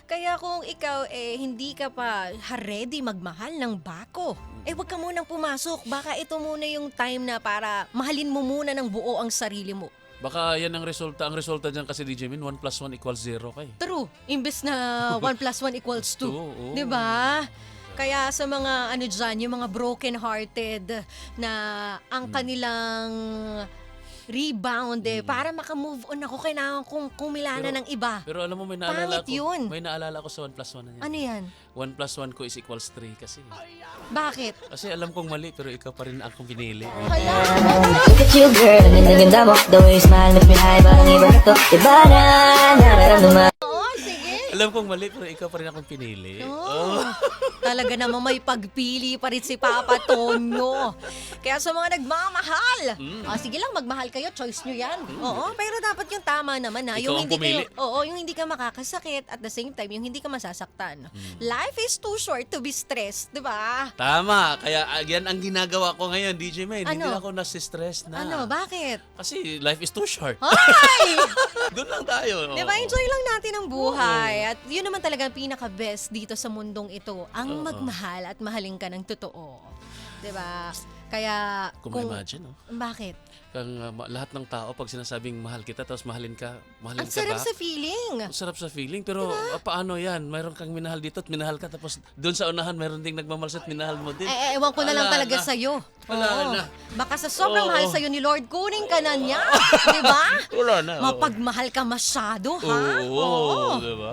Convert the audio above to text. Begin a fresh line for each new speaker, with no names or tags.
Kaya kung ikaw hindi ka pa ready magmahal ng bako, wag ka munang pumasok. Baka ito muna yung time na para mahalin mo muna ng buo ang sarili mo.
Baka yan ang resulta. Ang resulta dyan kasi DJ Min, 1 plus 1 equals 0 ka eh.
True. Imbes na 1 plus 1 equals 2.
Oo.
Di ba? Kaya sa mga dyan, yung mga broken-hearted na ang kanilang rebound para makamove on ako, kailangan kong kumilala ng iba.
Pero alam mo, may naalala
Pangit yun.
May naalala ko sa 1 plus 1 na yan.
Ano yan?
1 plus 1 ko is equals 3 kasi.
Bakit?
Kasi alam kong mali, pero ikaw pa rin akong pinili.
Look at you, girl. Ang ganda mo. The way you smile makes me high. Parang iba to. Diba na? Nararamdaman.
Oo, sige.
Alam kong mali, pero ikaw pa rin akong pinili.
Oh. Talaga naman may pagpili pa rin si Papa Tonyo. Kaya sa mga nagmamahal, sige lang, magmahal kayo, choice nyo yan. Oo, pero dapat yung tama naman na.
Ikaw
Yung
ang
hindi
pumili.
yung hindi ka makakasakit at the same time, yung hindi ka masasaktan. Life is too short to be stressed, di ba?
Tama. Kaya yan ang ginagawa ko ngayon, DJ May. Hindi
Ano?
na ako nasistress na.
Ano, bakit?
Kasi life is too short.
Ay!
Doon lang tayo.
Di ba, enjoy lang natin ang buhay. At yun naman talaga ang pinaka-best dito sa mundong ito. Ang magmahal at mahalin ka ng totoo. Di ba? Kaya
Kung ma-imagine, no?
Bakit?
Kang lahat ng tao, pag sinasabing mahal kita, tapos mahalin ka
Ang
back.
sarap sa feeling.
Ang sarap sa feeling. Pero paano yan? Mayroon kang minahal dito at minahal ka. Tapos doon sa unahan, mayroon ding nagmamahal at minahal mo din.
Ewan ko na lang
Wala
talaga
na.
sa'yo.
Wala
Oo.
na.
Baka sa sobrang
Oo.
mahal sa'yo ni Lord, kunin ka na niya. Di ba?
Wala na.
Mapagmahal ka masyado, ha?
Oo, diba?